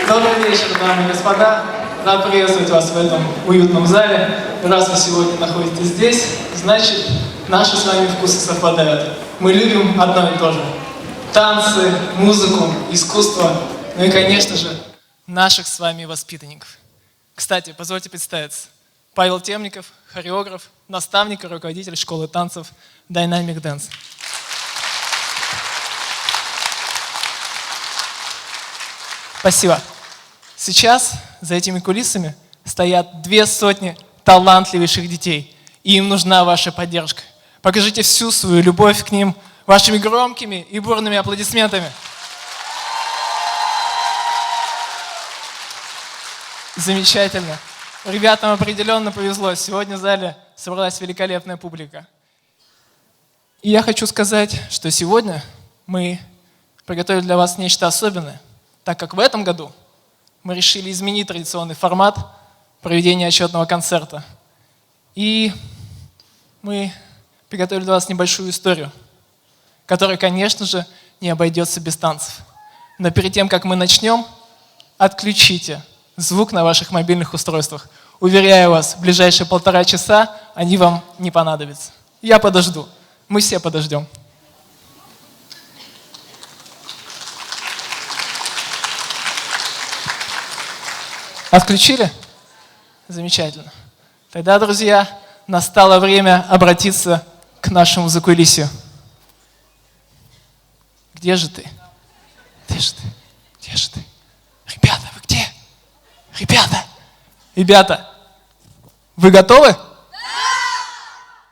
Добрый вечер, дамы и господа. Рад приветствовать вас в этом уютном зале. Раз вы сегодня находитесь здесь, значит, наши с вами вкусы совпадают. Мы любим одно и то же. Танцы, музыку, искусство, ну и, конечно же, наших с вами воспитанников. Кстати, позвольте представиться. Павел Темников, хореограф, наставник и руководитель школы танцев Dynamic Dance. Спасибо. Сейчас за этими кулисами стоят 200 талантливейших детей, и им нужна ваша поддержка. Покажите всю свою любовь к ним вашими громкими и бурными аплодисментами. Замечательно. Ребятам определенно повезло. Сегодня в зале собралась великолепная публика. И я хочу сказать, что сегодня мы приготовили для вас нечто особенное, так как в этом году мы решили изменить традиционный формат проведения отчетного концерта. И мы приготовили для вас небольшую историю, которая, конечно же, не обойдется без танцев. Но перед тем, как мы начнем, отключите звук на ваших мобильных устройствах. Уверяю вас, в ближайшие 1,5 часа они вам не понадобятся. Я подожду. Мы все подождем. Отключили? Замечательно. Тогда, друзья, настало время обратиться к нашему закулисью. Где же ты? Где же ты? Где же ты? Ребята, вы где? Ребята, вы готовы? Да!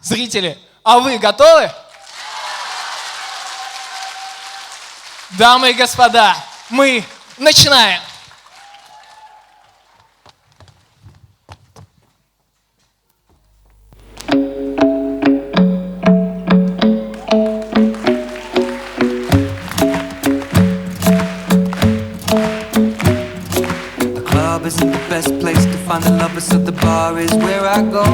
Зрители, а вы готовы? Дамы и господа, мы начинаем! Isn't the best place to find the lovers, so the bar is where I go.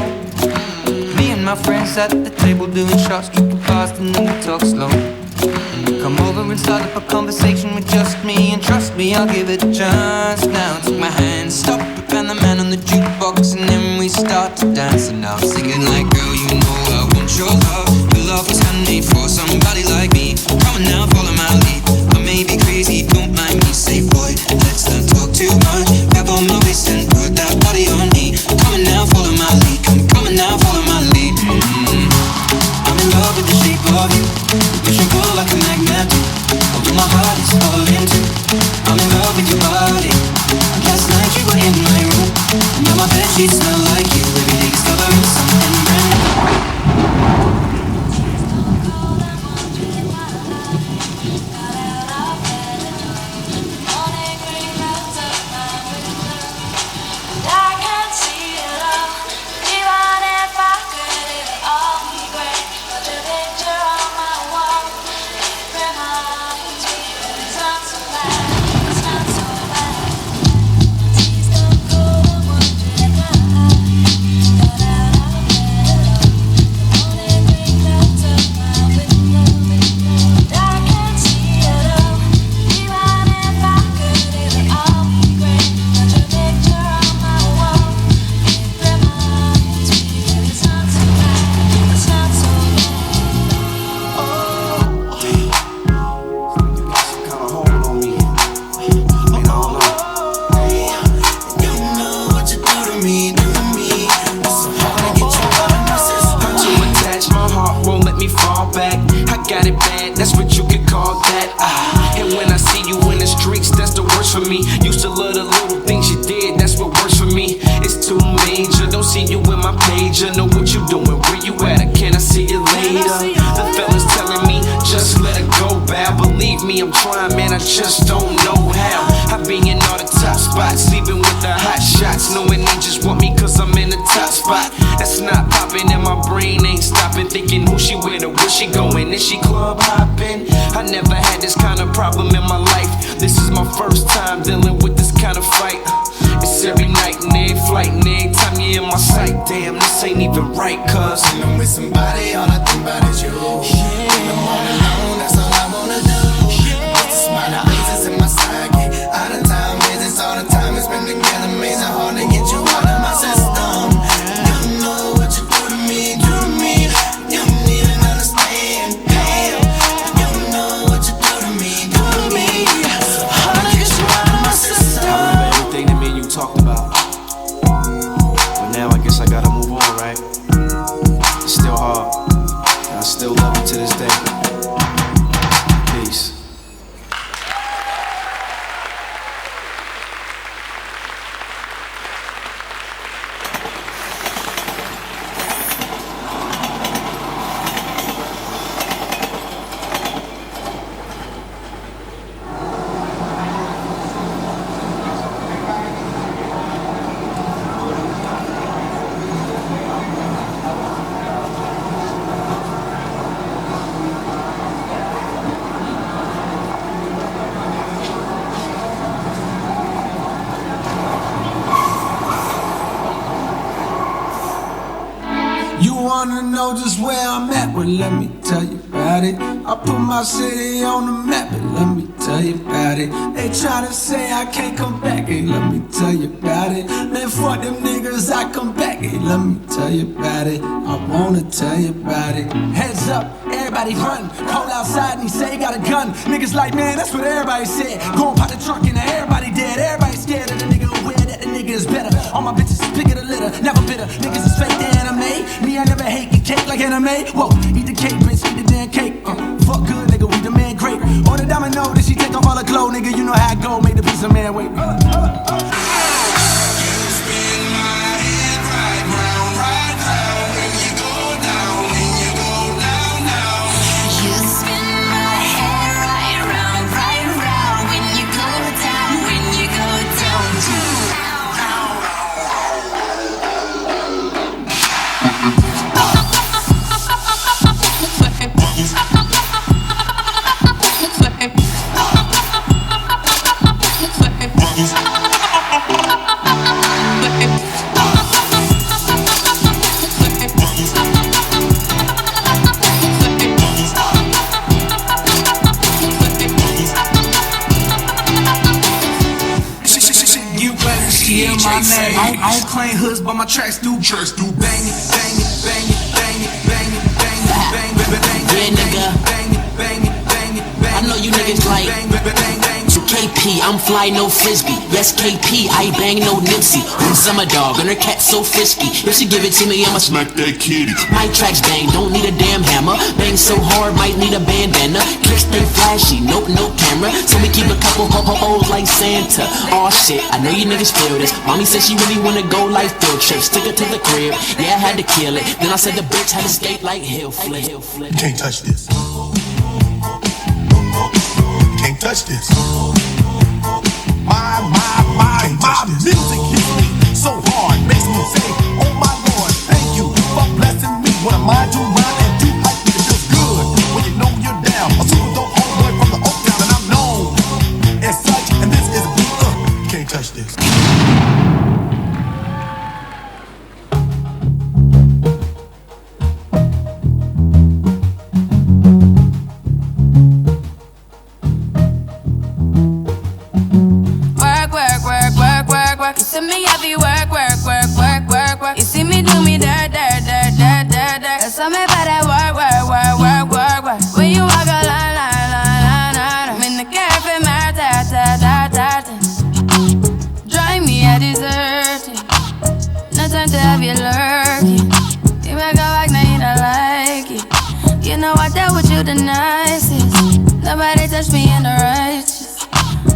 Me and my friends at the table doing shots, drinking fast, and then we talk slow. Come over and start up a conversation with just me, and trust me, I'll give it a chance. Now take my hand, stop it, and the man on the jukebox, and then we start to dance. And now I'm singing like, girl, you know I want your love. Your love was handmade for somebody like me. Come on now, follow my lead. I may be crazy, don't mind me. Say, boy, let's not talk too much. Grab on my waist and put that body on me. Come on now, follow my lead. Come on now, follow my lead. I'm in love with the shape of you. Push and pull like a magnet do. Although my heart is falling too. I'm in love with your body. Last night you were in my room. Now my bedsheets smell like you. Every day discovering something brand new. Damn, this ain't even right, cuz I'm with somebody, all I think about is you. In the morning alone, that's all I wanna do. What's the smile, the faces in my sidekick. Out of time, visits all wanna know just where I'm at, well let me tell you about it. I put my city on the map, but let me tell you about it. They try to say I can't come back, hey, let me tell you about it. Man, fuck them niggas, I come back, hey, let me tell you about it. I wanna tell you about it. Heads up, everybody run. Cold outside and he say he got a gun. Niggas like, man, that's what everybody said. Go and pop the trunk and everybody dead. Everybody scared of the nigga aware that the nigga is better. All my bitches is pick of the litter, never bitter. Niggas is fake the anime. Me, I never hate the cake like anime. Whoa, eat the cake, bitch, eat the damn cake. Fuck good, nigga, we the man great. On the domino, then she take off all the clothes, nigga. You know how I go, make the piece of man wait. I don't claim hoods, but my tracks do bang it, bang it, bang it, bang it, bang it, bang it, bang it, bang it, bang it, yeah, nigga. Bang it, bang it, bang it, bang it. I know you niggas like to KP, I'm fly no frisbee. Yes, KP, I bang no Nipsey. I'm summer dog and her cat so frisky. If she give it to me, I'ma smack that kitty. My tracks bang, don't need a damn hammer. Bang so hard, might need a bandana. Clips stay flashy, nope, no camera. So we keep a couple hoes like Santa. Aw shit, I know you niggas feel this. Mommy said she really wanna go like field trips. Took her to the crib, yeah, I had to kill it. Then I said the bitch had to skate like hill flip. You can't touch this. Can't touch this. My music hits me so hard, makes me say, oh my Lord, thank you for blessing me. When I mind you rhyme and do hype, it feels good when you know you're down. A super dope homeboy from the Oak Town, and I'm known as such. And this is a beat. Can't touch this. You see me heavy work. You see me do me dirt. You saw me better work. When you walk a line. I'm in the cafe, my drive me a dessert. No time to have you lurking. You make a back, now you don't like it. You know I dealt with you the nicest. Nobody touched me in the righteous.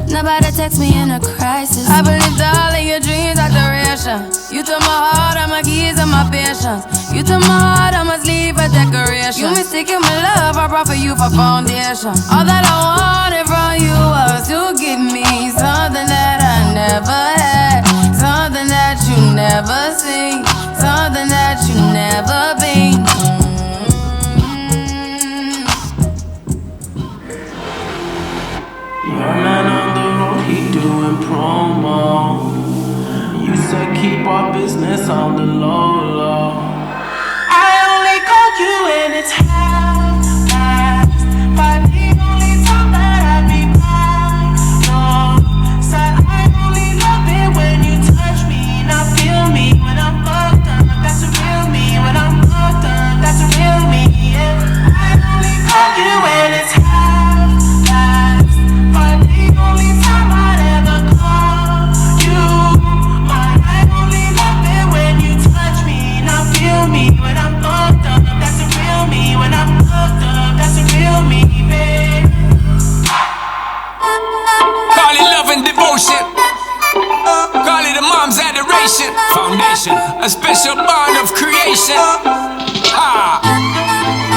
Nobody text me in a crisis. I believed all of your dreams are duration. You took my heart, all my keys, and my patience. You took my heart, I must leave a decoration. You mistaken my love, I brought for you for foundation. All that I wanted from you was to give me something that I never had, something that you never seen, something that you never been. Doing promo. You said keep our business on the low. I only called you when it's half past, but the only time that I be back. No, said I only love it when you touch me. Now feel me when I'm fucked up. That's a real me. When I'm fucked up, that's a real me. Yeah. I only call you when it's half past, but the only time I'd ever call you. I only love it when you touch me. Now feel me when I'm fucked up. That's a real me. When I'm fucked up, that's a real me, babe. Call it love and devotion. Call it a mom's adoration. Foundation, a special bond of creation.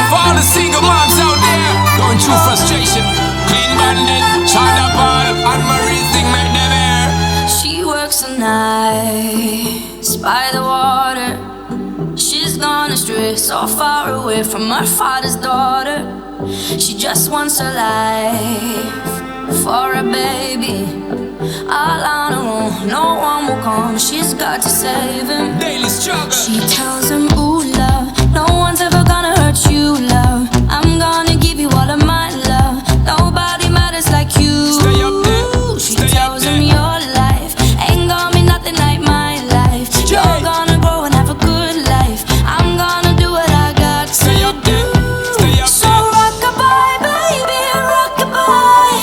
For all the single moms out there going through frustration. Clean Bandit, China Paul, and Marie thing make them air. She works the nights by the water. She's gone astray, so far away from her father's daughter. She just wants her life for a baby. All on her own, no one will come. She's got to save him. Daily struggle. She tells him, ooh, love, No one's ever gonna hurt you, love. I'm gonna give you all of my love. Nobody matters like you. Stay up there. She Stay up tells there. him your life ain't gonna be nothing like my life. You're gonna grow and have a good life. I'm gonna do what I got Stay to up do. there. Stay up So there. rock-a-bye, baby, rock-a-bye.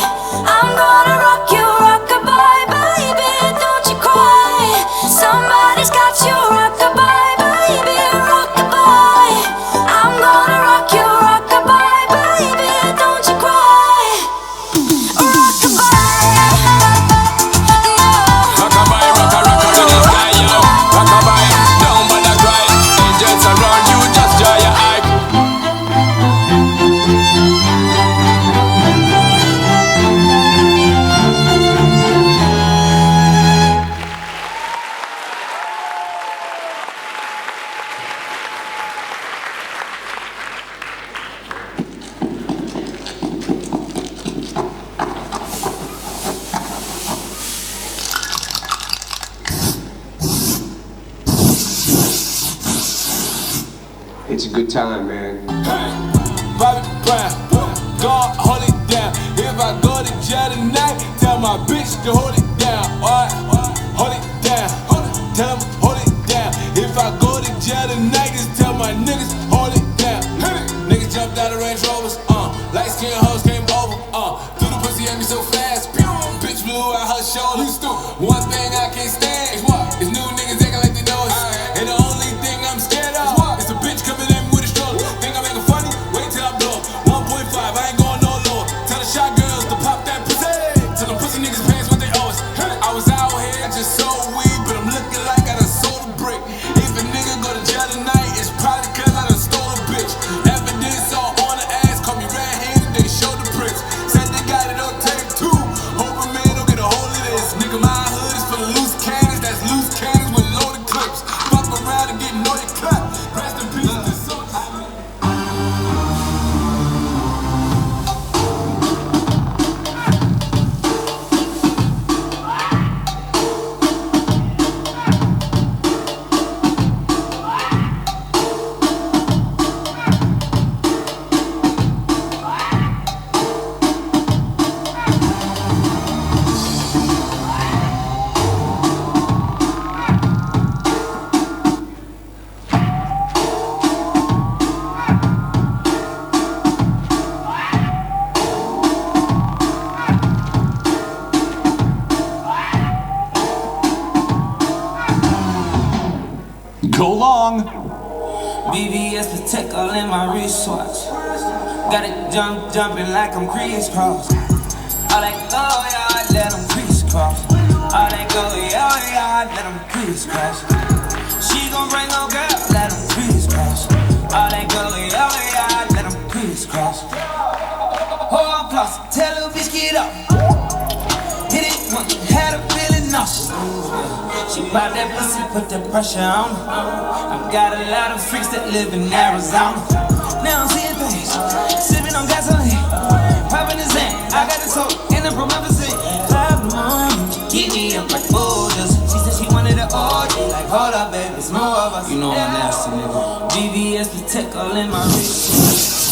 I'm gonna rock you, rock-a-bye, baby. Don't you cry. Somebody's got you, rock-a-bye, baby, rock-a-bye. I'm gonna rock you, rock-a-bye, baby. Don't you cry. Rock-a-bye. Rockabye, rocka, rocka to the sky, yo. Rockabye, don't bother cry. Angels around you, just dry your eye. It's a good time, man. Hey, Bobby Brown, God hold it down. If I go to jail tonight, tell my bitch to hold it down. Alright, hold it down. Tell them hold it down. If I go to jail tonight, just tell my niggas hold it down. Niggas jumped out of Range Rovers, light skin hoes came over, threw the pussy at me so fast, bitch blew out her shoulders. One thing I can't stand is new niggas acting like they know us. And the only thing I'm scared of is a bitch coming at me with a stroller. Think I'm making funny? Wait till I blow. 1.5, I ain't going no lower. Tell the shot girls to pop that pussy. Tell them pussy niggas pants what they owe us. I was out here just sold weed, but I'm looking like I done sold a brick. If a nigga go to jail tonight, it's probably cause I done stole a bitch. Evidence all on the ass, call me red-handed, they show the bricks. Said they got it on take two. Hope a man don't get a hold of this. Nigga, my hood is for the loose cannons. That's loose cannons with loaded clips. Fuck around and get loaded clap. Rest in peace to soldiers. Go long. BBS protect all in my wristwatch. Got it jumping like I'm crisscross. All that go, yeah, let them crisscross. All that go, yeah, let them crisscross. She gon' bring no girl, let them crisscross. All that go, yeah, let them crisscross. Hold on, plus, tell her bitch get up. Hit it once, had her feeling nauseous. She bout that pussy, put the pressure on her. I've got a lot of freaks that live in Arizona. Now I'm seeing things, sipping on gasoline, popping his hand. I got this hoe in the promethazine. Keep me up like boulders. She said she wanted an orgy. Like, hold up, baby, it's more of us. You know I'm nasty, nigga. BBS protect all in my wrist.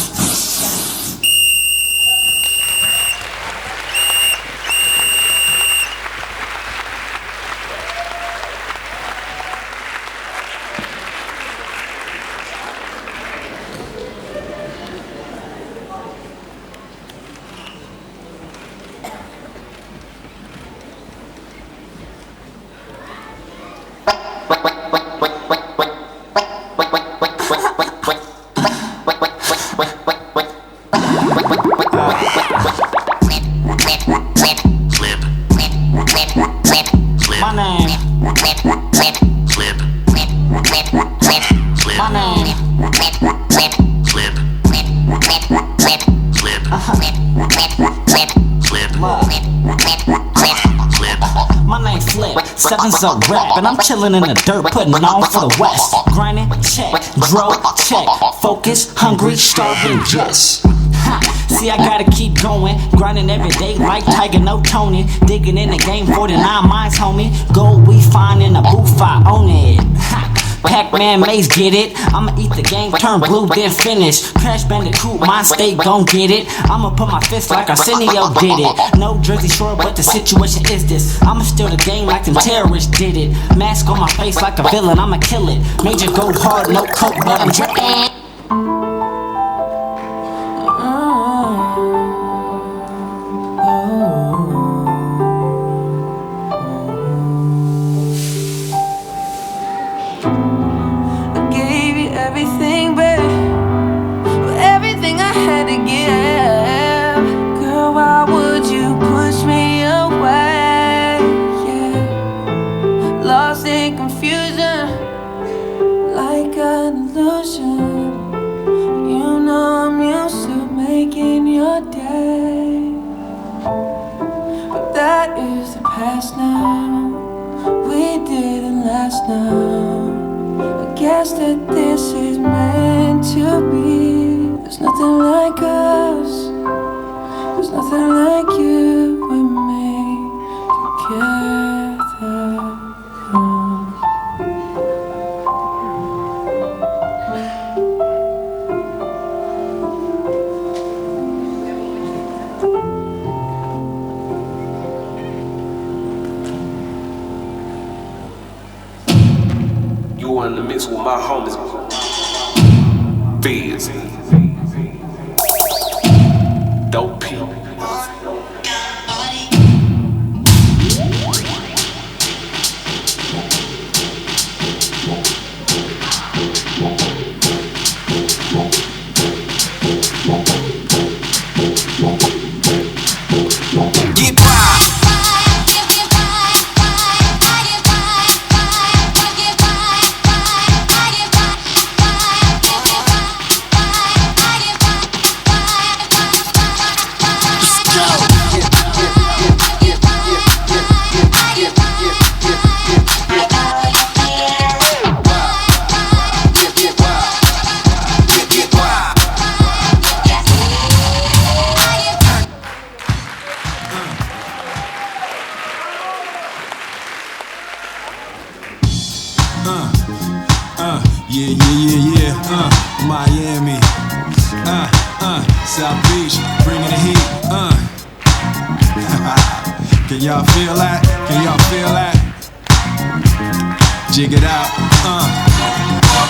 Sevens a rap, and I'm chillin' in the dirt, putting on for the West. Grinding, check, dro, check, focus, hungry, starving, yes. See, I gotta keep going, grinding every day like Tiger, no Tony. Digging in the game, 49 mines, homie. Gold we find in the booth, I own it. Pac-Man, Maze, get it? I'ma eat the game, turn blue, then finish. Crash Bandicoot, mind state, gon' get it. I'ma put my fist like Arsenio did it. No Jersey Shore, but the situation is this. I'ma steal the game like them terrorists did it. Mask on my face like a villain, I'ma kill it. Major go hard, no coke, but I'm drippin'. In the mix with my homies, Fizz, Dope P. Miami, South Beach, bringing the heat, Can y'all feel that? Can y'all feel that? Jig it out,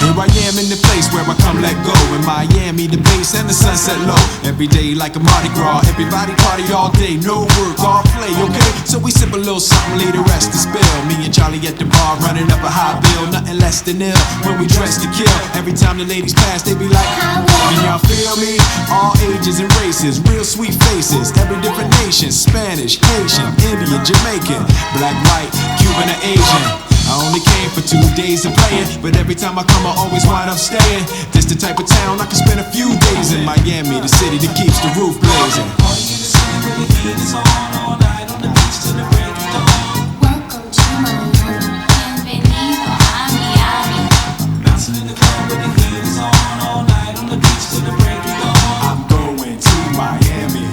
Here I am in the place where I come let go. In Miami, the bass and the sunset low. Every day like a Mardi Gras. Everybody party all day, no work, all play, okay? So we sip a little something, leave the rest to spill. Me and Charlie at the bar running up a high bill. Nothing less than ill when we dress to kill. Every time the ladies pass, they be like, can y'all feel me? All ages and races, real sweet faces. Every different nation, Spanish, Haitian, Indian, Jamaican, black, white, Cuban, or Asian. I only came for 2 days of playing, but every time I come I always wind up staying. This the type of town I can spend a few days in. Miami, the city that keeps the roof blazing. Party in the city where the heat is on all night on the beach till the break of dawn. Welcome to Miami, bienvenido a Miami. Bouncing in the club where the heat is on all night on the beach till the break of dawn. I'm going to Miami.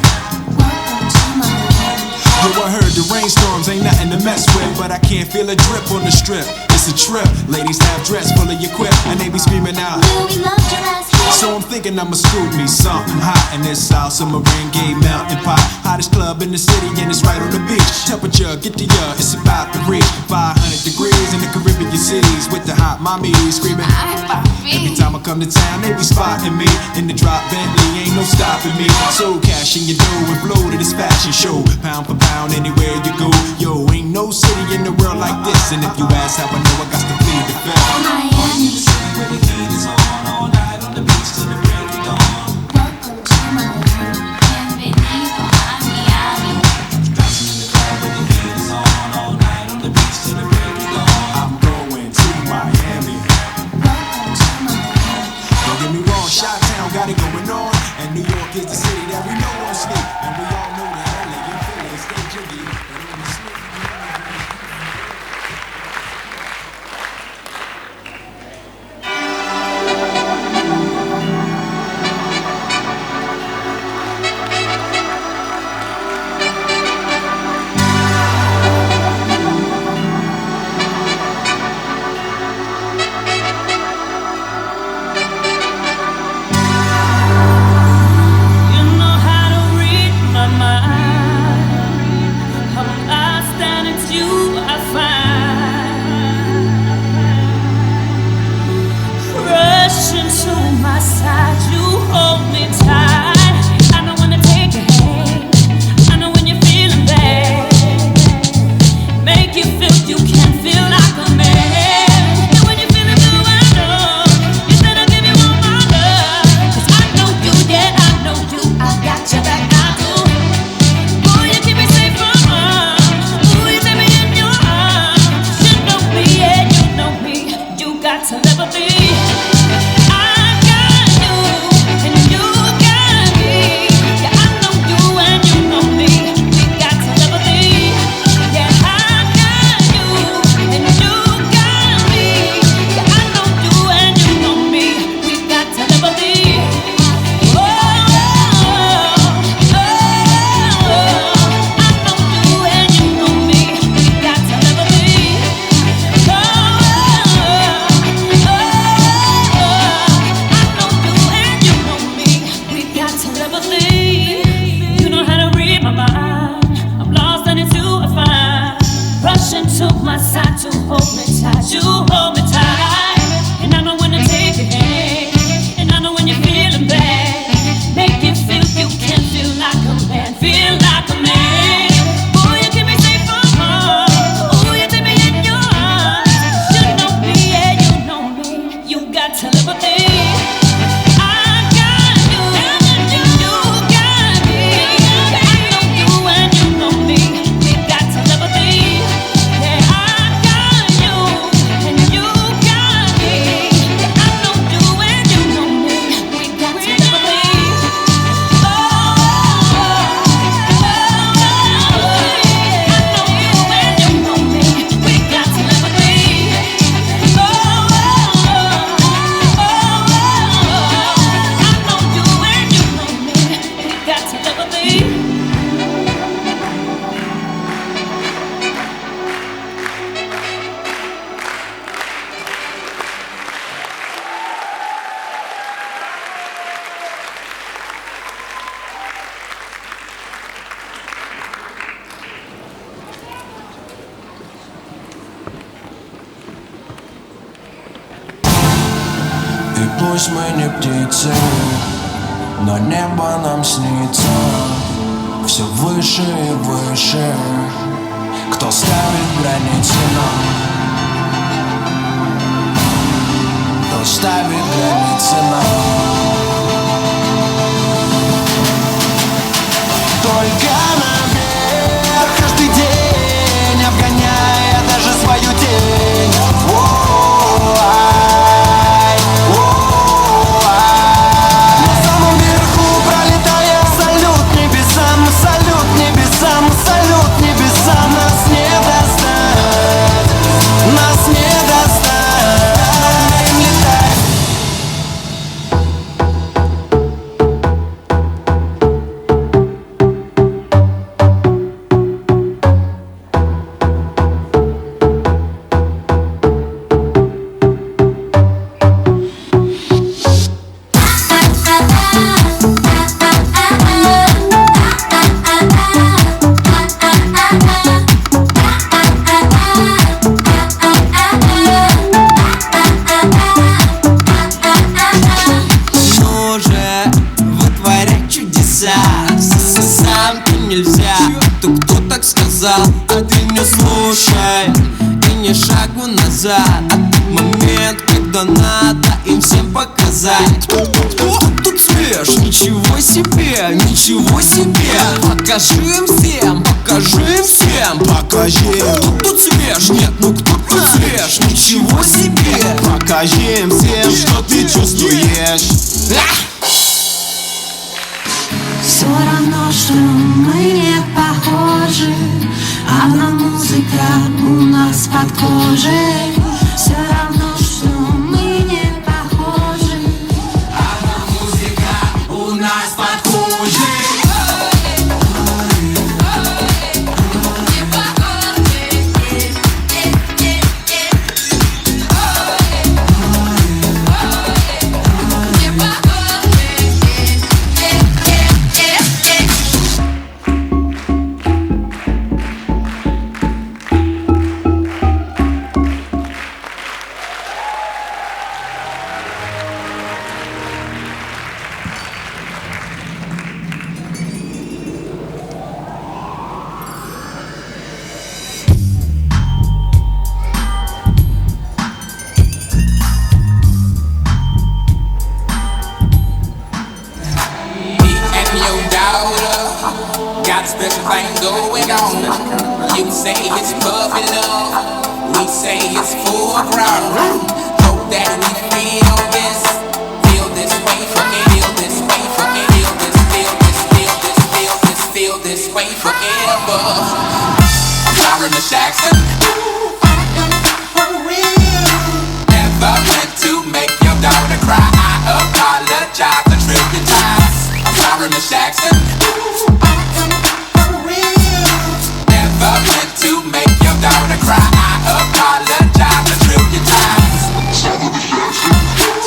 Welcome to Miami. Yo, I heard the rainstorms ain't nothing to mess with, but I can't feel a drip on the strip. It's a trip. Ladies have dress full of your quip, and they be screaming out, we love your ass here. So I'm thinking I'ma scoop me something hot in this South Submarine Gay Mountain Pot. Hottest club in the city, and it's right on the beach. Temperature, get to ya, it's about to reach 500 degrees in the Caribbean cities with the hot mommy screaming. Every time I come to town, they be spotting me in the drop Bentley, ain't no stopping me. So cashing your dough and flow to this fashion show, pound for pound anywhere you go. Yo, ain't no city in the world like this, and if you ask how I know, I got to plead the fifth. Miami, the city where the heat is on all night on the beach till the break of dawn. Welcome to Miami, bienvenido a Miami. Dancing in the club where the heat is on all night on the beach till the break of dawn. I'm going to Miami. Welcome to Miami. Don't get me wrong, Chi-Town got it going on, and New York is the city that we know won't sleep, and we all know that LA and Philly stay jiggy, but on the sleep. Пусть мы не птицы, но небо нам снится все выше и выше. Кто ставит границы нам? Кто ставит границы нам? Только наверх каждый день, обгоняя даже свою тень. На самом верху пролетая, салют небесам, салют небесам, салют небесам. Нас не достать, нас не достать. Им летать. Ну же, вытворять чудеса. Сам ты нельзя, кто так сказал? А ты не слушай и не шагу назад. Момент, когда надо им всем показать. Кто тут свеж? Ничего себе, ничего себе. Покажи им всем, покажи им всем. Покажи. Кто тут свеж? Нет, ну кто тут свеж? Ничего себе. Покажи им всем, что ты чувствуешь. Все равно, что мы не похожи. Одна музыка у нас под кожей. Все равно, что мы не похожи. Одна музыка у нас под кожей. Got a special thing going on. You say it's puppy love, we say it's full grown. Hope that we feel this way forever. Feel this way forever. Lauren Jackson. Never meant to make your daughter cry. I apologize a trillion times. Lauren Jackson. Never meant to make your daughter cry. I apologize a trillion times.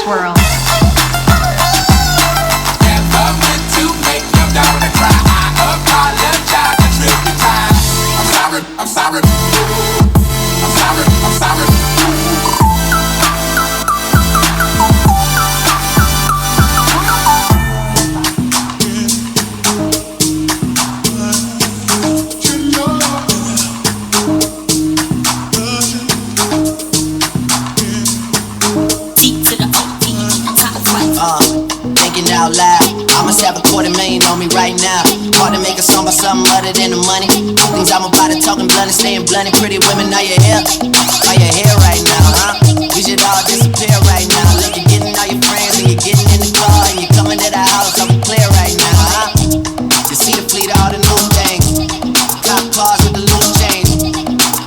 Swirl. Never meant to make your daughter cry. I apologize a trillion times. I'm sorry, I'm sorry. I'm sorry, I'm sorry. Thinking out loud, I must have $250,000 on me right now. Hard to make a song about something other than the money. Things I'm about to talking blunt and staying blunt. Pretty women, are you here? Are you here right now, huh? We should all disappear right now. Look, you're getting all your friends and you're getting in the car and you're coming to the house. I'm clear right now, huh? You see the fleet, all the new things. Cop cars with the loose chains.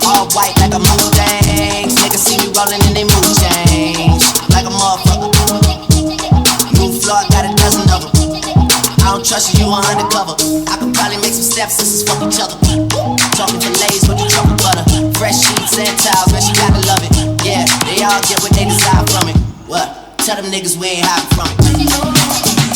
All white like a Mustang. Niggas see me rolling and they move change. Like a motherfucker. I got a dozen of them. I don't trust you, you are undercover. I could probably make some stepsisters fuck each other. Talking delays with the chocolate butter. Fresh sheets and towels, man, she gotta love it. Yeah, they all get what they desire from it. What? Tell them niggas we ain't hiding from it.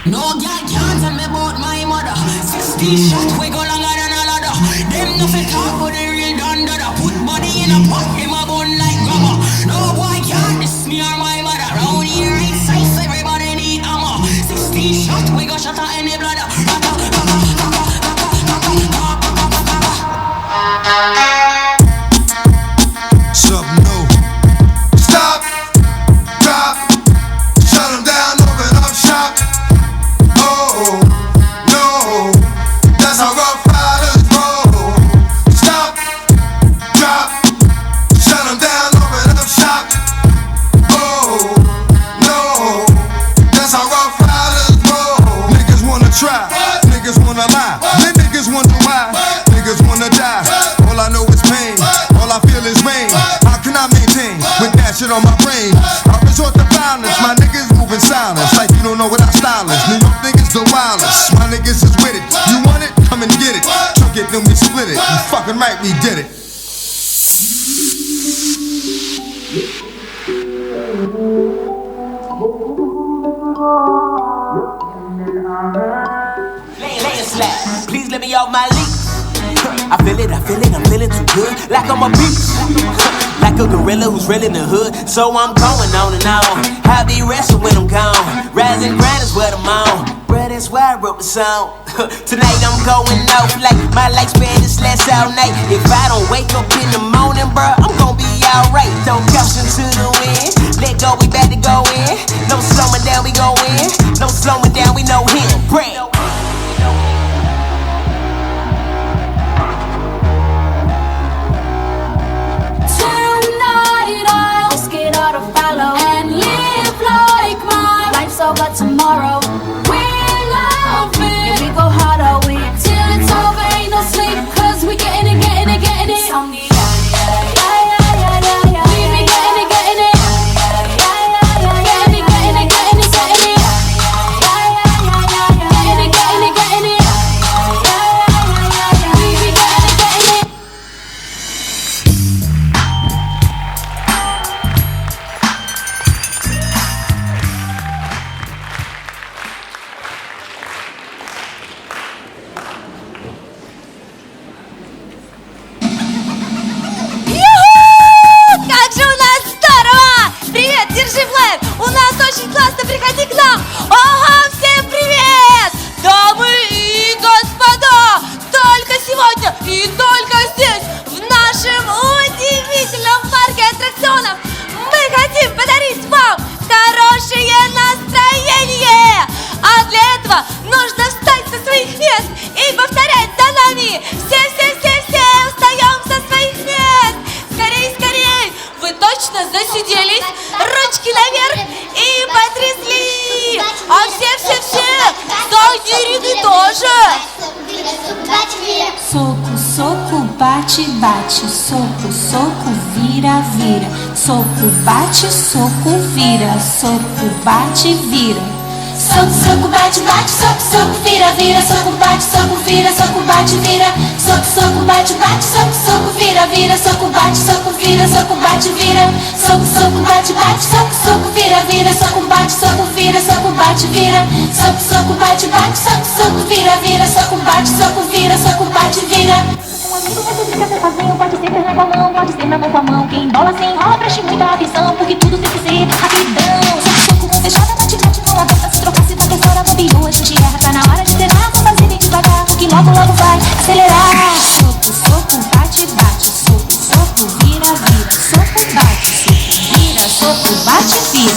No girl can't tell me about my mother. 16 shots we go longer than a ladder. Them nothing talk but they real done dada. Put body in a pot, him a bun like grabber. No boy can't diss me or my mother. Round here ain't size, everybody need hammer. 16 shots we go shut out any bladder. Something new. Stop, drop, shut them down, open up shop. Oh, no, that's how Rough Riders roll. Stop, drop, shut them down, open up shop. Oh, no, that's how Rough Riders roll. Niggas wanna try, niggas wanna lie, then niggas wonder why, niggas wanna die. All I know is pain, all I feel is rain. How can I maintain with that shit on my brain? I resort to violence, my niggas moving silence like you don't know what I style is. New York niggas the wildest, my niggas is with it. You want it? Come and get it. Took it, then we split it. You fucking right, we did it. Landslide, please let me off my leash. I feel it, I'm feeling too good. Like I'm a beast. Like a gorilla who's real in the hood. So I'm going on and on. I be resting when I'm gone. Rise and grind is what I'm on. Bruh, that's why I wrote the song. Tonight I'm going off like my lifespan is less all night. If I don't wake up in the morning, bruh, I'm gonna be alright. Don't caution to the wind. Let go, we about to go in. No slowing down, we go in. No slowing down, we know him. Brand. Follow and live like my life's over tomorrow. We're loving, if we go hard all week till it's over, ain't no sleep, cause we getting it. Something, we be getting it. Getting it. We be getting it. У нас очень классно, приходи к нам. Ага, всем привет! Дамы и господа, только сегодня и только здесь, в нашем удивительном парке аттракционов, мы хотим подарить вам хорошее настроение. А для этого нужно встать со своих мест и повторять за нами. Все встаем со своих мест. Скорей, вы точно засиделись? Ручки наверх и потрясли. А все, задние ряды тоже. Soco, bate, soco, vira. Soco, bate, soco, vira. Soco, bate, vira. Soco, bate, soco, vira. Soco, bate, soco, vira. Soco, bate, vira. Soco, bate, soco, vira. Soco, bate, soco, vira. Soco, bate, vira. Soco, bate, soco, vira. Soco, bate, soco, vira. Soco, bate, vira. Soco, bate, soco, vira. Soco, bate, soco, vira. Soco, bate, vira. Quer ser sozinho, pode ser perna com a mão, pode ser na mão com a mão. Quem bola sem rola, preste muita atenção, porque tudo tem que ser rapidão. Soco, mão fechada, bate com a boca. Se trocar, se qualquer hora bobeou, a gente erra. Tá na hora de zerar, vou fazer bem devagar, porque logo vai acelerar. Soco, bate, soco, vira. Soco, bate, vira. Soco, bate, vira. Soco, bate, soco, vira.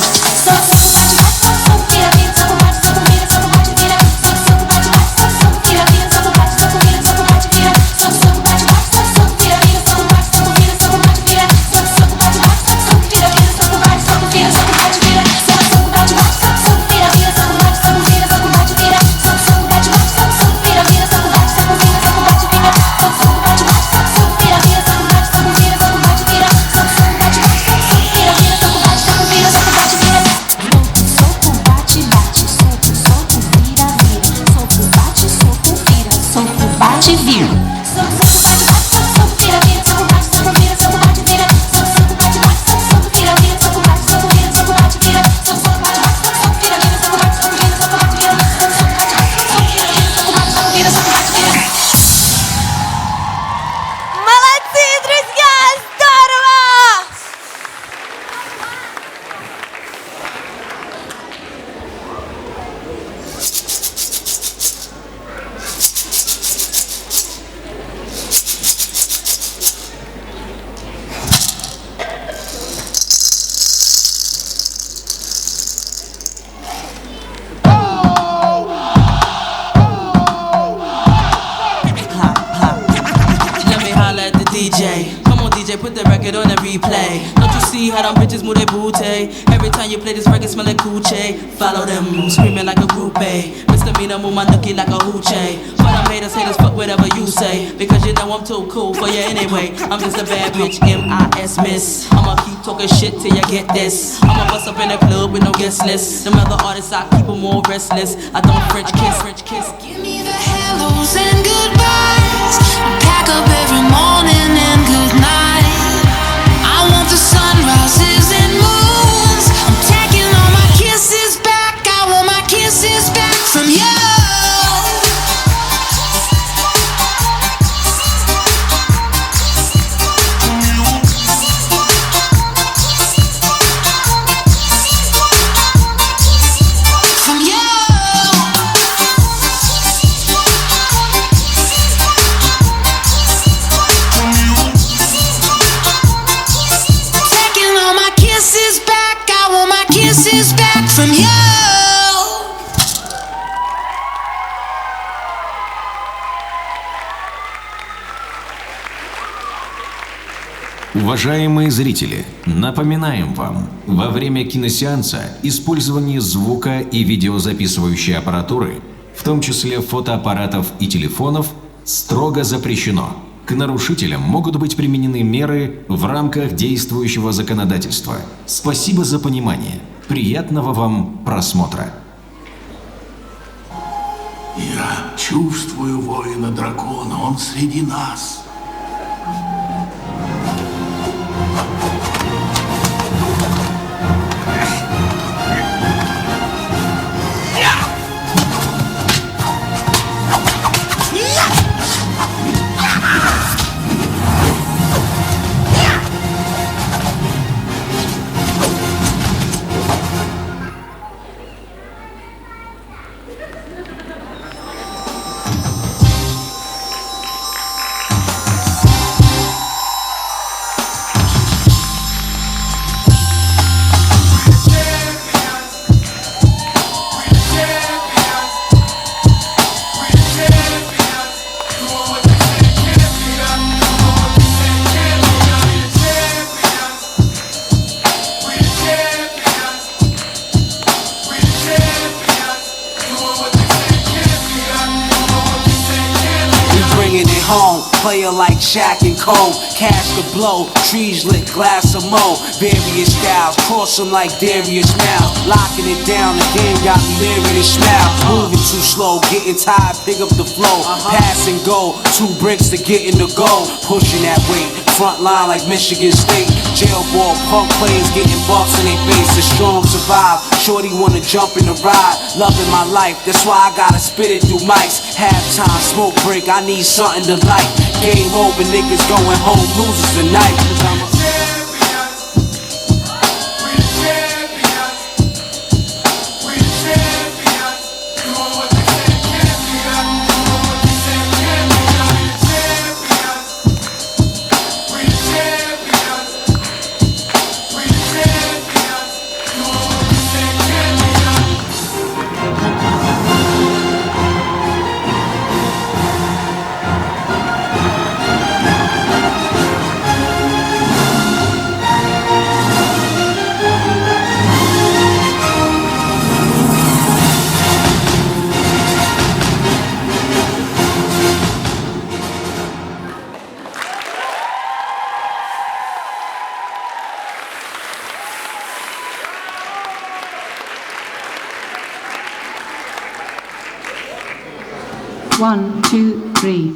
Soco, bate, soco, vira. Soco, bate, vira. Soco, bate, soco, vira. Soco, bate, soco, vira. Soco, bate, vira. Soco, bate, soco, vira. Soco, bate, soco, vira. Soco, bate, vira. Soco, bate, soco, vira. Soco, bate, soco, vira. Soco, bate, vira. Soco, bate, soco, vira. Soco, bate, soco, vira. Soco, bate, vira. Soco, bate, soco, vira. Soco, bate, soco, vira. Soco, bate, vira. Soco, bate, soco, vira. Soco, bate, soco, vira. Soco, bate, vira. Soco, bate, soco, vira. Soco, bate, soco, vira. Soco, bate, vira. Soco, bate, soco, vira. Soco, bate, soco, vira. Soco, bate, vira. Soco, vira. Soco, bate, soco, vira. Soco, bate, vira. Soco, bate, soco, vira. Soco, bate, soco, vira. Soco, bate, vira. Soco, bate, soco, vira. Soco, bate, vira. Soco, bate, soco, vira. Soco, bate, vira. DJ. Come on, DJ, put the record on the replay. Don't you see how them bitches move their booty? Every time you play this record, smell like coochie. Follow them, screaming like a groupie. Misdemeanor, move my nookie like a hoochie. For them haters, fuck whatever you say. Because you know I'm too cool for you anyway. I'm just a bad bitch, M.I.S. miss. I'ma keep talking shit till you get this. I'ma bust up in the club with no guest list. Them other artists, I keep them more restless. I don't French kiss. Give me the hellos and goodbyes. Pack up every morning and good night. I want the sunrises and moons. I'm taking all my kisses back. I want my kisses back from you. Kisses back from you. Уважаемые зрители, напоминаем вам, во время киносеанса использование звука и видеозаписывающей аппаратуры, в том числе фотоаппаратов и телефонов, строго запрещено. К нарушителям могут быть применены меры в рамках действующего законодательства. Спасибо за понимание. Приятного вам просмотра. Я чувствую воина дракона, он среди нас. Player like Shaq and Cole, cash to blow, trees lit, glass of mo. Various styles, cross them like Darius Miles. Locking it down, the game got me leering and smile. Moving too slow, getting tired, pick up the flow. Pass and go, 2 bricks to get in the goal. Pushing that weight, front line like Michigan State. Jail ball, punk players getting bucks in their face. The strong survive, shorty wanna jump in the ride. Loving my life, that's why I gotta spit it through mics. Halftime, smoke break, I need something to light. Game over, niggas going home, losers tonight. One, two, three.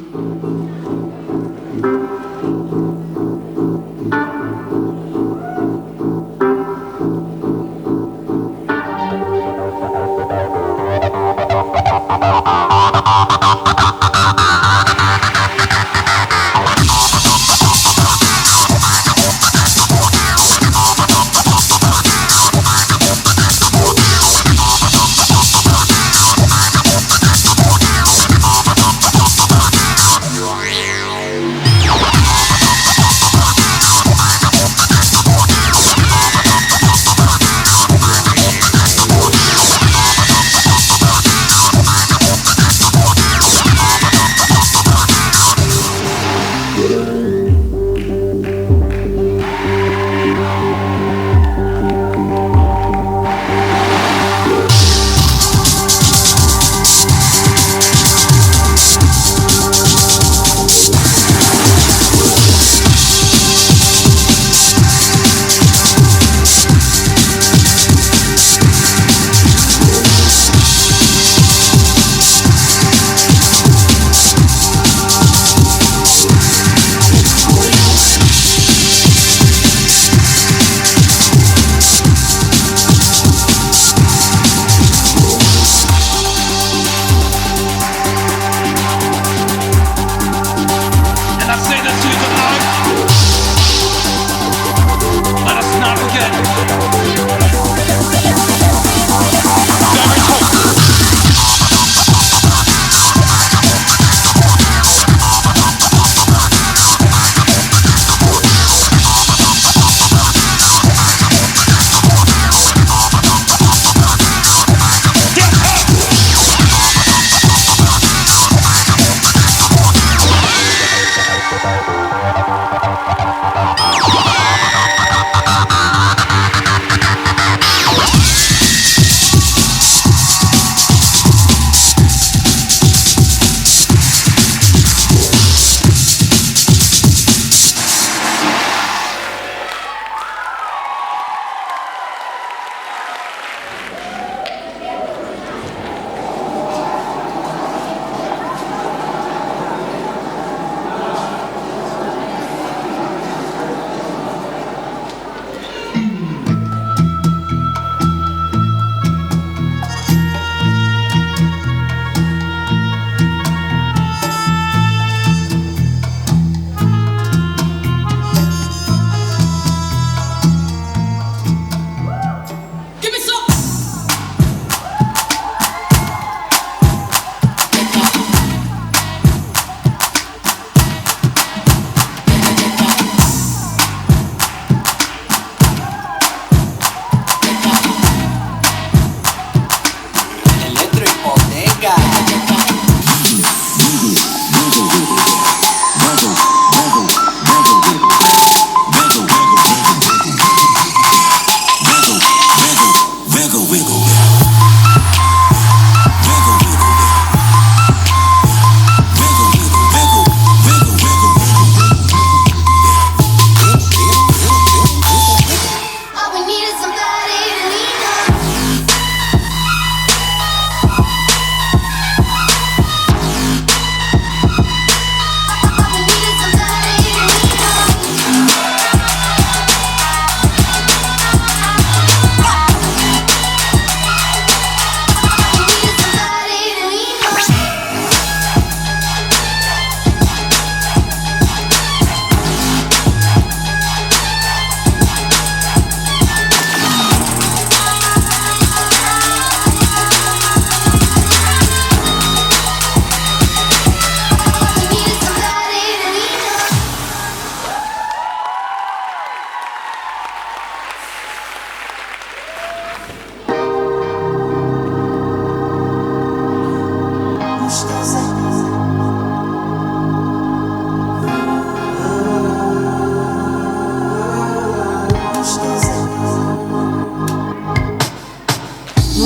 Ну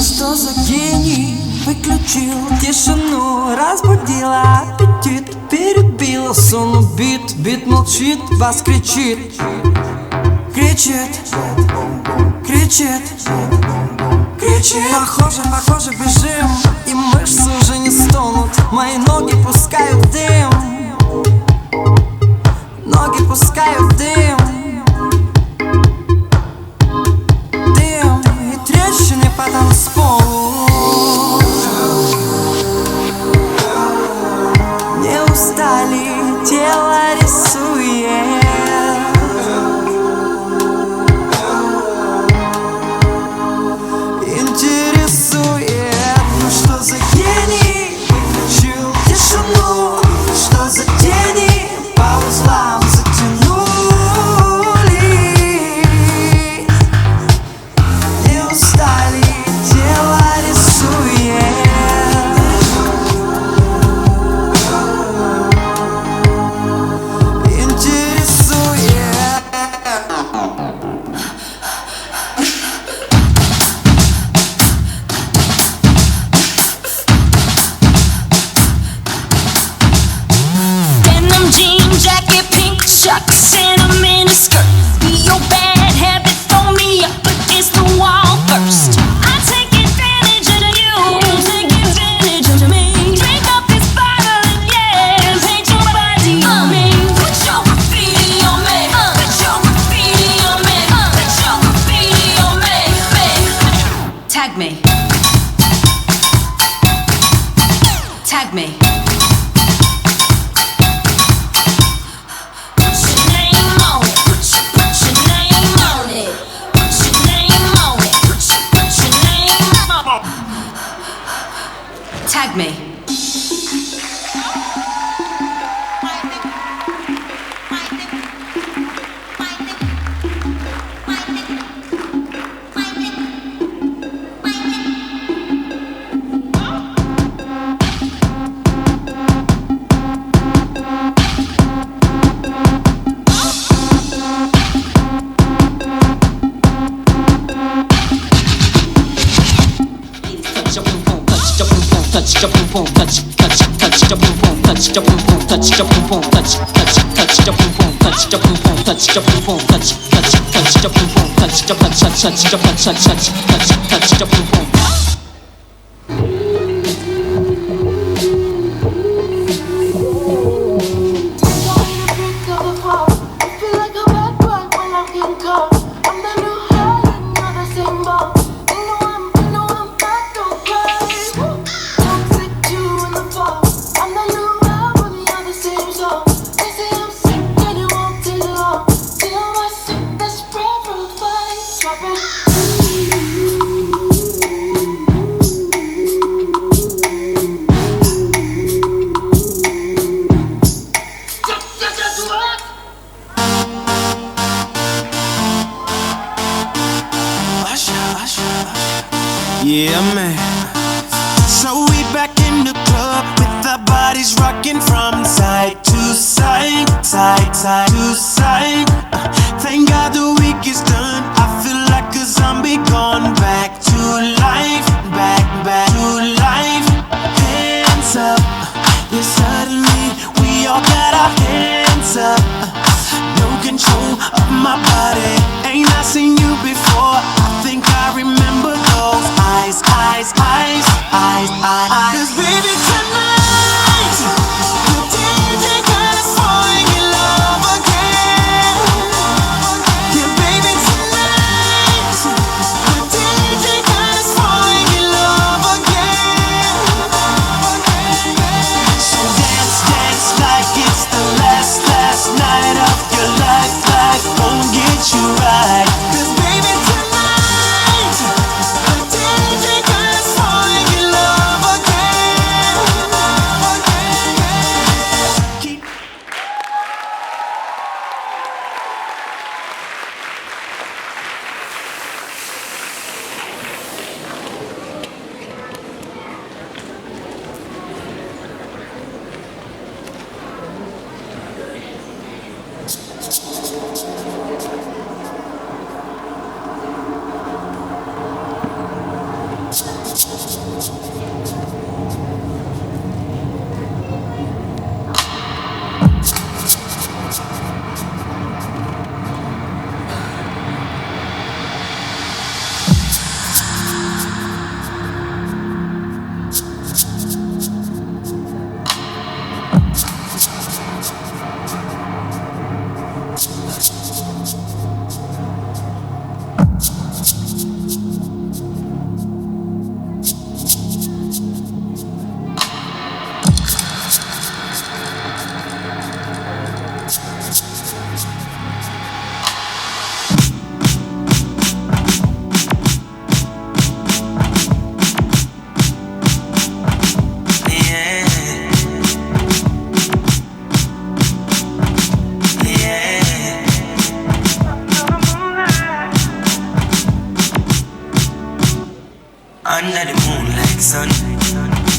что за гений выключил тишину, разбудила аппетит, перебила сон убит, бит молчит, бас кричит, кричит, кричит, кричит. Похоже, бежим, и мышцы уже не стонут, мои ноги пускают дым, ноги пускают дым. Трещины по танцполу, не устали, тело рисует. Интересует, ну что за гений выключил тишину, что за тени по узлам затянули. Устали, тело рисует. Интересует. Denim jean jacket, pink chucks, and a miniskirt. Be your bad habit, throw me up against the wall first. I take advantage of you, take advantage of me. Drink up this bottle and yeah, paint your body on me. Put your graffiti on me, put your graffiti on me, put your graffiti on me, Tag me. Tag me. Tag me. Touch your boom boom, touch your boom boom, touch your boom boom, touch your boom boom, touch your boom boom, touch your boom boom, touch your boom boom, touch your boom boom, touch your boom boom. Yeah, man. So we back in the club with our bodies rocking from side to side, side to side. Thank God the week is done. I feel like a zombie gone back to life, back to life. Hands up, yeah, suddenly we all got our hands up. No control of my body. Ain't I seen you before? I think I remember those eyes. 'Cause baby tonight, the DJ got us falling in love again. Yeah, baby tonight, the DJ got us falling in love again. So dance like it's the last night of your life. Life won't get you right. 'Cause baby tonight, the DJ got us falling in love again.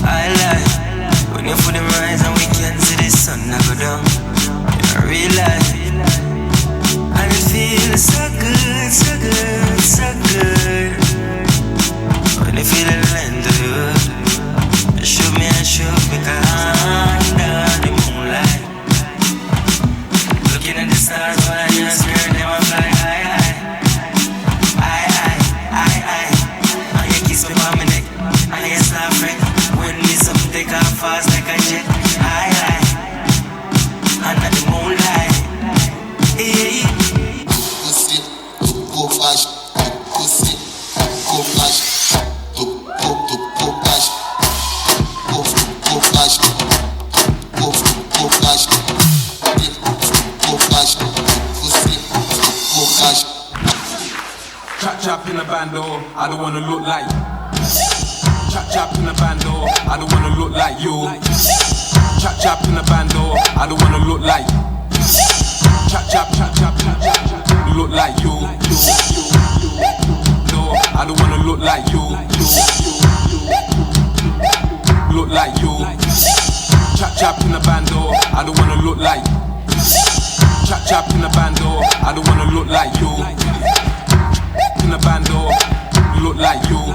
I lie. When you put them rise and we can see the sun I go down. In real life, and it feels so good, so good, so good. When you feel the land of the world, shoot me and shoot me under the moonlight. Looking at the stars while you're scared, them I fly high, high. And you kiss me on my neck, and you start fret. When me something take off fast like a jet. High, under the moonlight. Hey. Pussy, go flash, pussy, go flash, go flash, go flash, go flash, go flash, pussy, go flash. Chop in the bando, I don't wanna look like. Chop in the bando, I don't wanna look like you. Chop in the bando, I don't wanna look like. Chop, look like you. No, I don't wanna look like you. Look like you. Chop in the bando, I don't wanna look like. Chop in the bando, I don't wanna look like you. In the bando, look like you.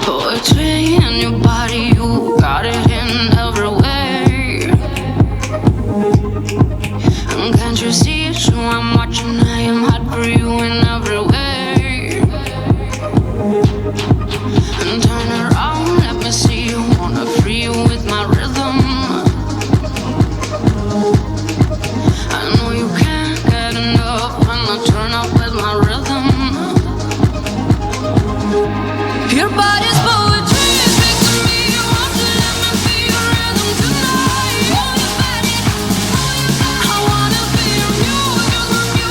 Poetry in your body, you got it in everywhere. And can't you see it's true? I'm watching, I am hot for you in everywhere. And turn around, let me see you. Wanna free you with my rhythm. I know you can't get enough when I turn up with my rhythm. Your body's poetry, speak to me. You want to let me be your rhythm tonight. I wanna be your music,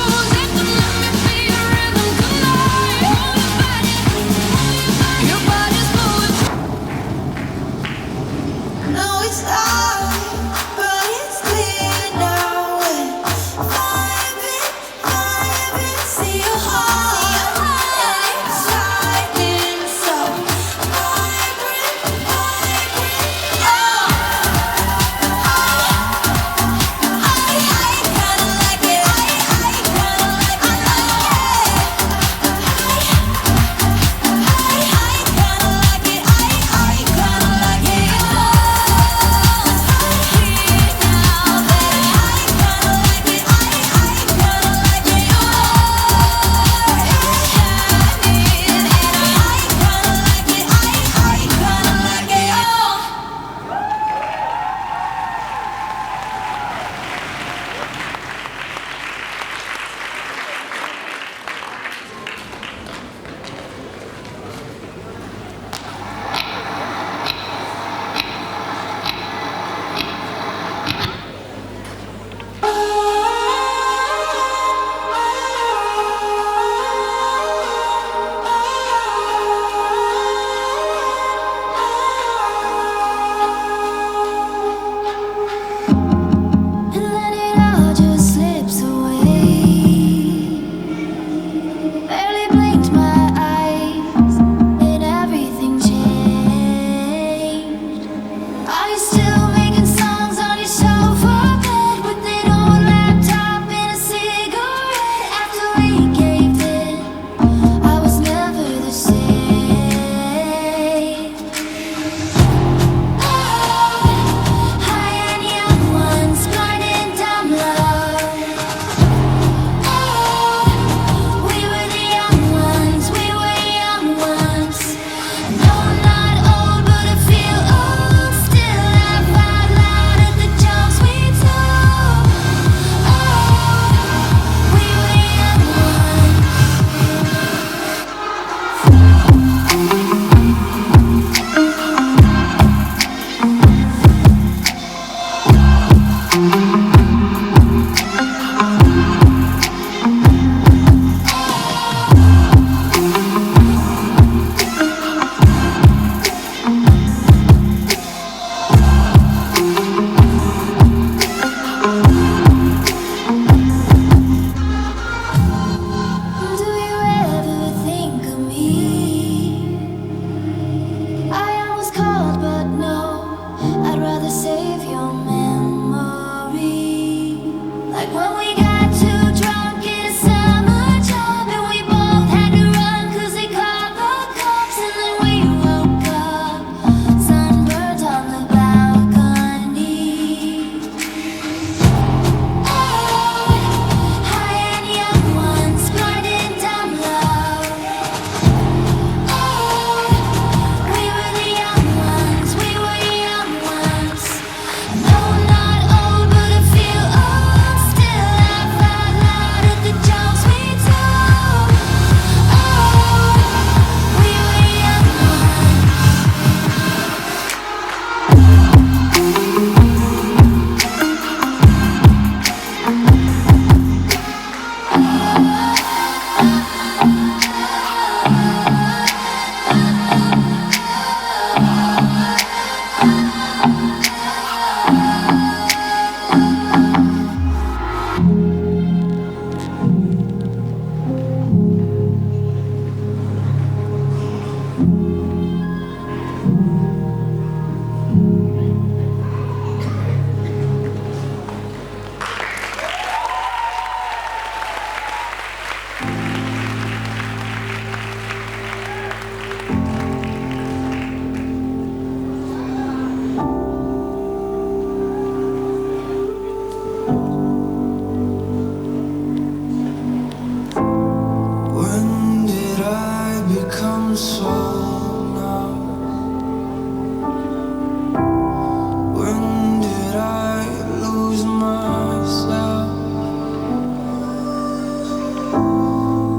lose myself.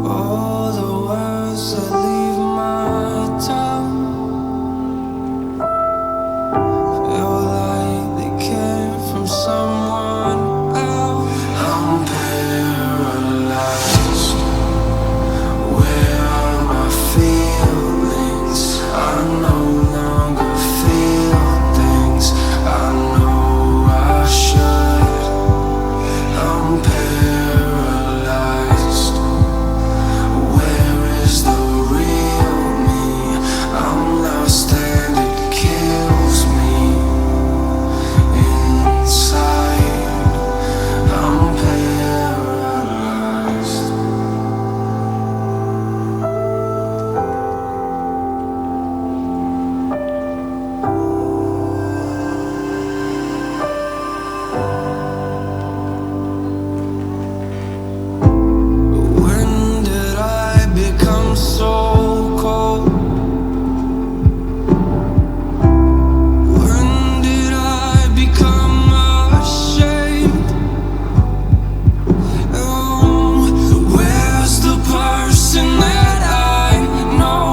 All the words that leave my tongue feel like they came from someone else. I'm paralyzed. Where are my feelings? I no longer feel things I know I should. I'm paralyzed. Where is the real me? I'm lost and it kills me inside. I'm paralyzed. When did I become so cold? When did I become ashamed? Oh, where's the person that I know?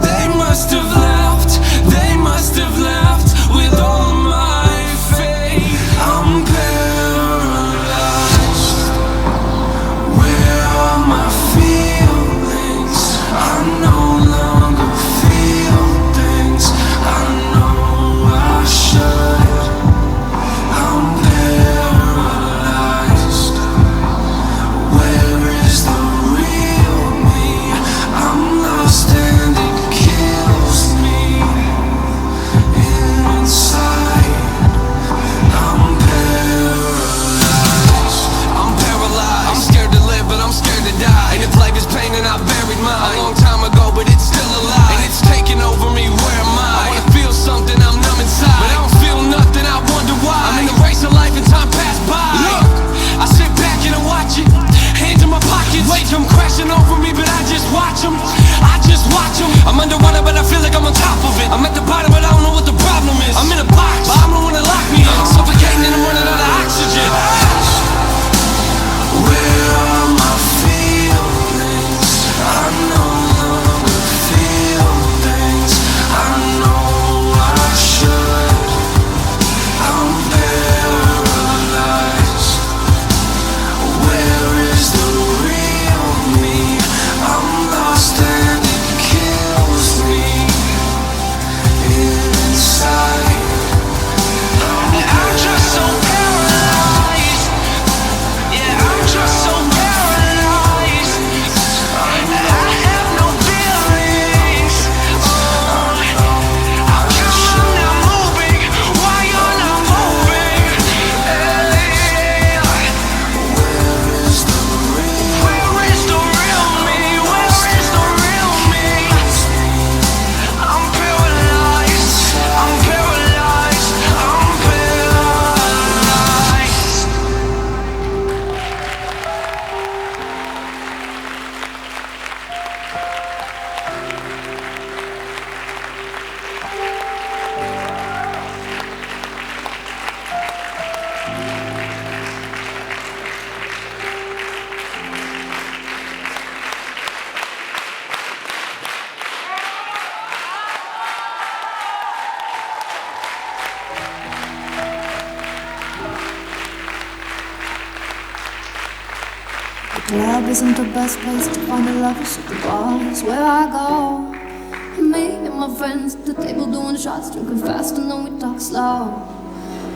They must have left, they must have left with all my faith. I'm paralyzed. Where are my feelings? I no longer feel things I know I should. I'm paralyzed. Where is the real me? I'm lost and it kills me inside. I'm paralyzed. I'm paralyzed. I'm scared to live, but I'm scared to die. And if life is pain, and I buried mine a long time ago, but it's still alive. And it's taking over me. Where am I? I wanna feel something. I'm numb inside, but I don't feel nothing. I wonder why. I'm in the race of life, and time passed by. Look, I sit back and I watch it. Hands in my pockets. Wait, come crashing over me, but I just watch them. I just watch them. I'm underwater, but I feel like I'm on top of it. I'm at the bottom, but I don't know what the problem is. I'm in a box, but I'm the one that locked me in. Suffocating and I'm running out of oxygen. Where are my feelings? I no longer feel things I know I should. I'm paralyzed. Where is the real me? I'm lost and it kills me inside. I'm just so paralyzed. Yeah, I'm just so paralyzed. I have no feelings. How come I'm not moving? Why you're not moving? Where is the real me? Where is the real me? I'm paralyzed. I'm paralyzed. I'm paralyzed. The club isn't the best place to find the lovers, so the bar is where I go. Me and my friends at the table doing shots, drinking fast and then we talk slow.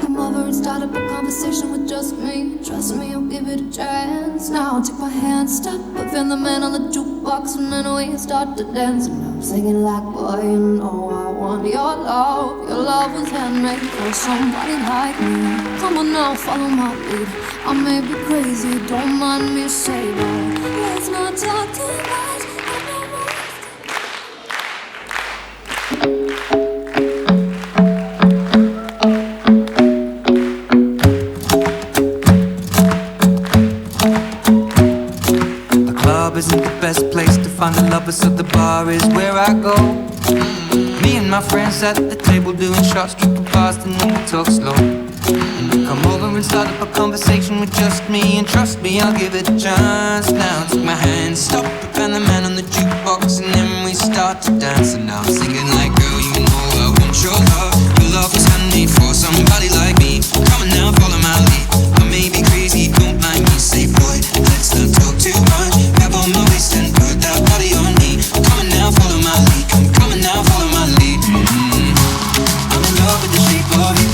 Come over and start up a conversation with just me. Trust me, I'll give it a chance. Now take my hand, stop, and the man on the jukebox, and then we start to dance. And I'm singing like, boy, you know I want your love. Your love was handmade for somebody like me. Come on now, follow my lead. I may be crazy, don't mind me, say, boy, let's not talk tonight. find the lovers, so the bar is where I go. Me and my friends at the table doing shots, drinking fast, and then we talk slow. Come over and start up a conversation with just me, and trust me, I'll give it a chance. Now take my hand, stop it, and the man on the jukebox, and then we start to dance. And now I'm singing like, girl, you know I want your love. Your love was handmade for somebody like me. Come on now, follow my lead. I may be crazy, don't mind me. Say, boy, let's not talk too much. Grab on my waist and put that body on me. Come on now, follow my lead. Come on now, follow my lead. I'm in love with the shape of you.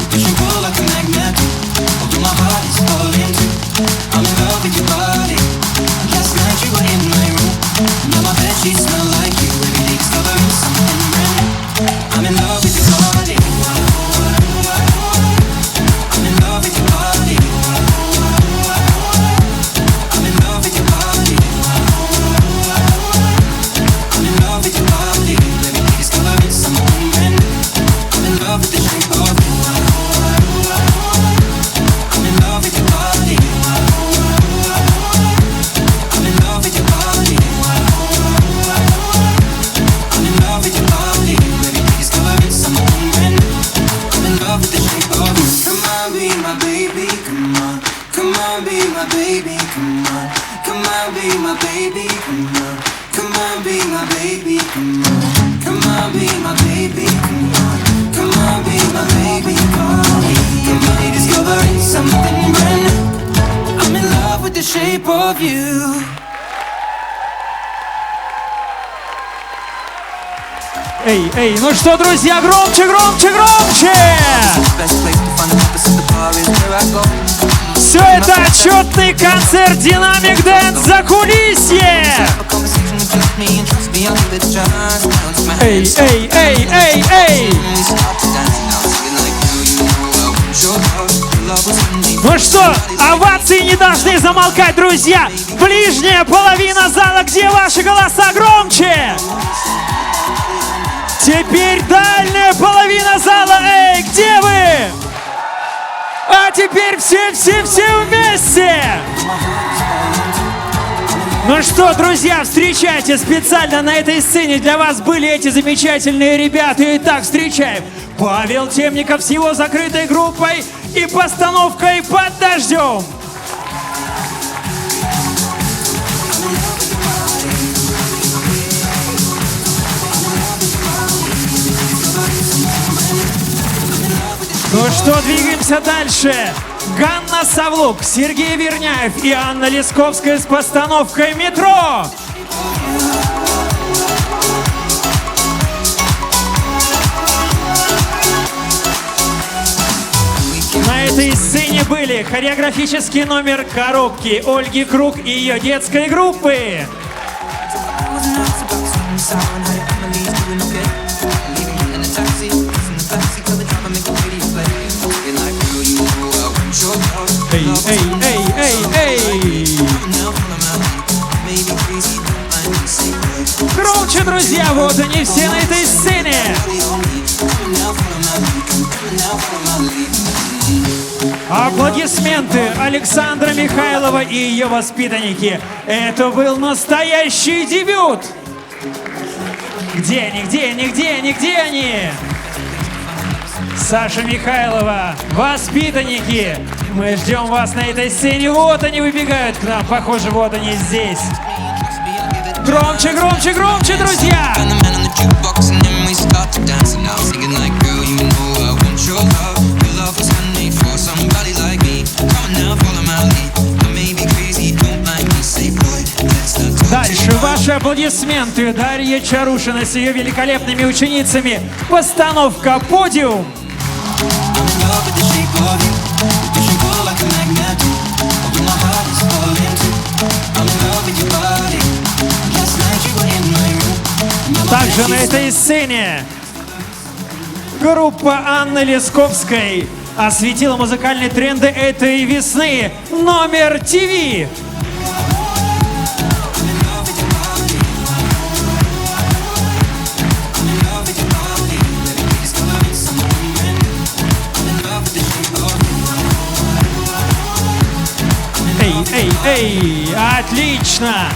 Push and pull like a magnet. Although my heart is falling too. I'm in love with your body. Last night you were in my room. Now my bed sheets smell like you. Every day discovering something brand new. I'm in love with your body. I'm in love with your body. I'm in love with your body. I'm in love with your body. Every day discovering something brand new. I'm in love with the shape of you. I'm in love with your body. I'm in love with your body. I'm in love with your body. Every day discovering something brand new. I'm in love with the shape of you. Come on, be my baby, come on. Come on, be my baby, come on. Come on, be my baby, come on. Come on, be my baby, come on. Come on, be my baby, come on. Come on, be my baby, come on. Every day discovering something brand new. I'm in love with the shape of you. Эй, эй, ну что, друзья, громче, громче, громче! Все это отчетный концерт Динамик Дэнс закулисье! Эй, эй, эй, эй, эй! Ну что, овации не должны замолкать, друзья! Ближняя половина зала, где ваши голоса громче? Теперь дальняя половина зала, эй, где вы? А теперь все вместе! Ну что, друзья, встречайте, специально на этой сцене для вас были эти замечательные ребята. Итак, встречаем Павел Темников с его закрытой группой и постановкой «Под дождем». Ну что, двигаемся дальше. Ганна Савлук, Сергей Верняев и Анна Лесковская с постановкой «Метро». На этой сцене были хореографический номер «Коробки» Ольги Круг и ее детской группы. Эй, эй, эй, эй, эй! Громче, друзья, вот они все на этой сцене! Аплодисменты Александра Михайлова и ее воспитанники. Это был настоящий дебют! Где они, где они, где они, где они? Саша Михайлова, воспитанники, мы ждем вас на этой сцене. Вот они выбегают к нам, похоже, вот они здесь. Громче, громче, громче, друзья! Дальше ваши аплодисменты. Дарья Чарушина с ее великолепными ученицами. Постановка «Подиум». Также на этой сцене группа Анны Лесковской осветила музыкальные тренды этой весны. Номер ТВ. Эй, эй, эй, отлично!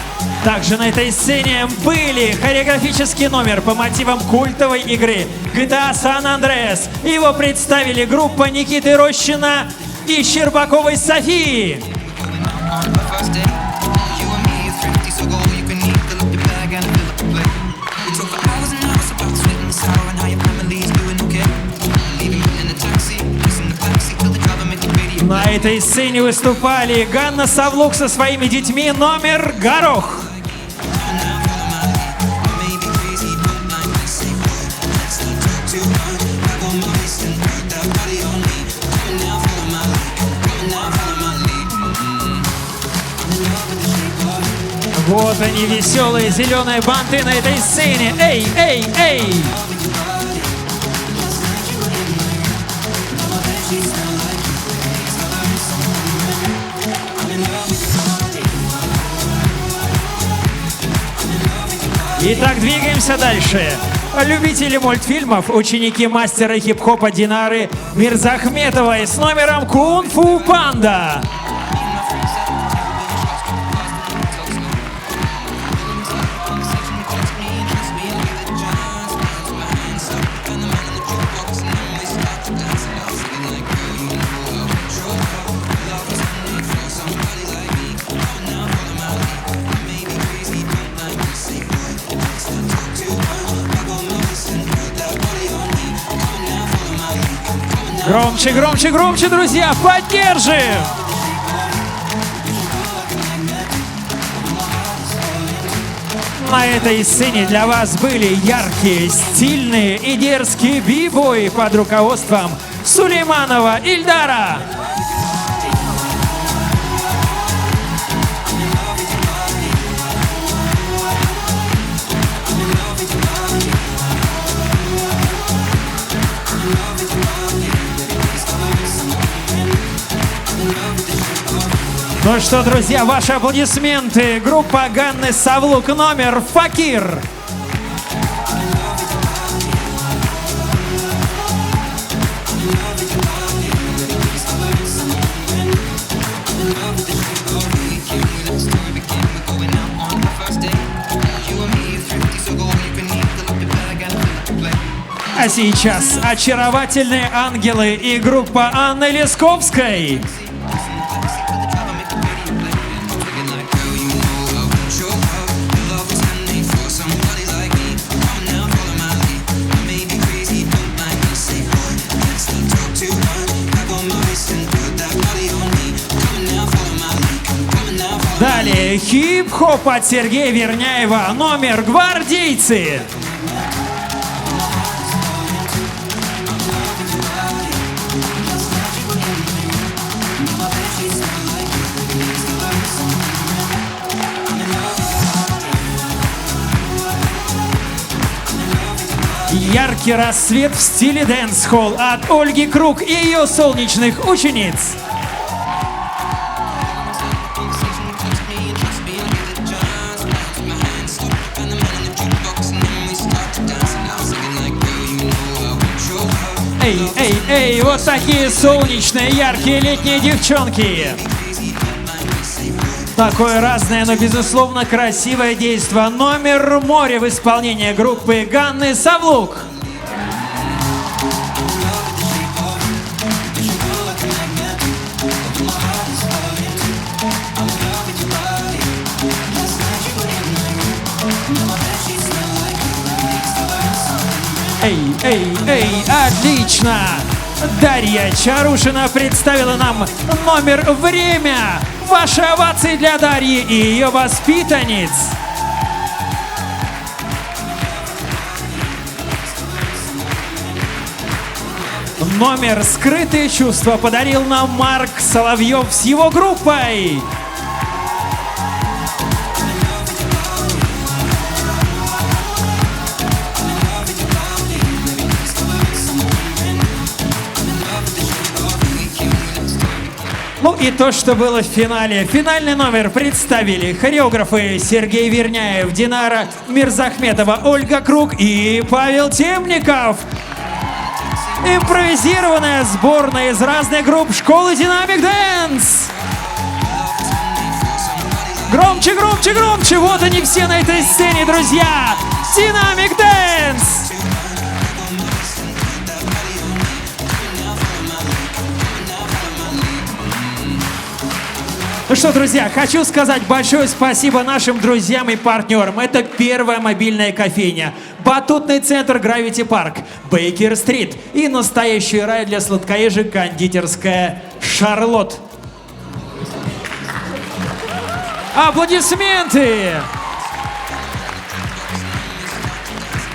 Также на этой сцене были хореографический номер по мотивам культовой игры GTA San Andreas. Его представили группа Никиты Рощина и Щербаковой Софии. На этой сцене выступали Ганна Савлук со своими детьми, номер «Горох». Вот они, веселые зеленые банты на этой сцене. Эй, эй, эй! Итак, двигаемся дальше. Любители мультфильмов, ученики мастера хип-хопа Динары Мирзахметовой с номером «Кунг-фу Панда». Громче, громче, громче, друзья, поддержим! На этой сцене для вас были яркие, стильные и дерзкие би-бои под руководством Сулейманова Ильдара. Ну что, друзья, ваши аплодисменты. Группа Ганны Савлук, номер «Факир». А сейчас очаровательные ангелы и группа Анны Лесковской. Далее хип-хоп от Сергея Верняева, номер «Гвардейцы». Яркий рассвет в стиле дэнс-холл от Ольги Круг и ее солнечных учениц. Эй, эй, эй, вот такие солнечные, яркие летние девчонки. Такое разное, но безусловно красивое действо. Номер «Море» в исполнении группы Ганны Савлук. Эй, эй, эй, отлично! Дарья Чарушина представила нам номер «Время». Ваши овации для Дарьи и ее воспитанниц. Номер «Скрытые чувства» подарил нам Марк Соловьев с его группой. Ну и то, что было в финале. Финальный номер представили хореографы Сергей Верняев, Динара Мирзахметова, Ольга Круг и Павел Темников. Импровизированная сборная из разных групп школы Dynamic Dance. Громче, громче, громче! Вот они все на этой сцене, друзья! Dynamic Dance! Ну что, друзья, хочу сказать большое спасибо нашим друзьям и партнерам. Это первая мобильная кофейня, батутный центр Gravity Park, Бейкер-стрит и настоящий рай для сладкоежек кондитерская Шарлотт. Аплодисменты!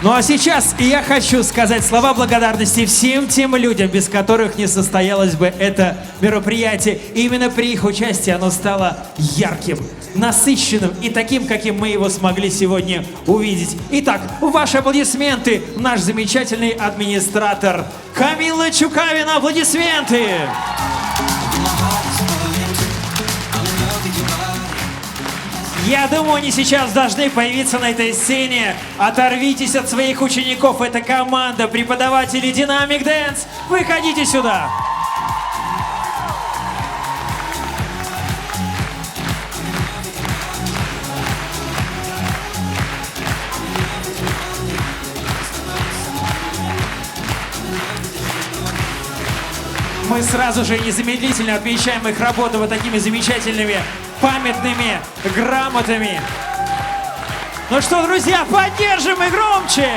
Ну а сейчас я хочу сказать слова благодарности всем тем людям, без которых не состоялось бы это мероприятие. И именно при их участии оно стало ярким, насыщенным и таким, каким мы его смогли сегодня увидеть. Итак, ваши аплодисменты, наш замечательный администратор Камила Чукавина. Аплодисменты! Я думаю, они сейчас должны появиться на этой сцене. Оторвитесь от своих учеников. Это команда преподавателей Dynamic Dance. Выходите сюда. Мы сразу же незамедлительно отмечаем их работу вот такими замечательными памятными грамотами. Ну что, друзья, поддержим и громче!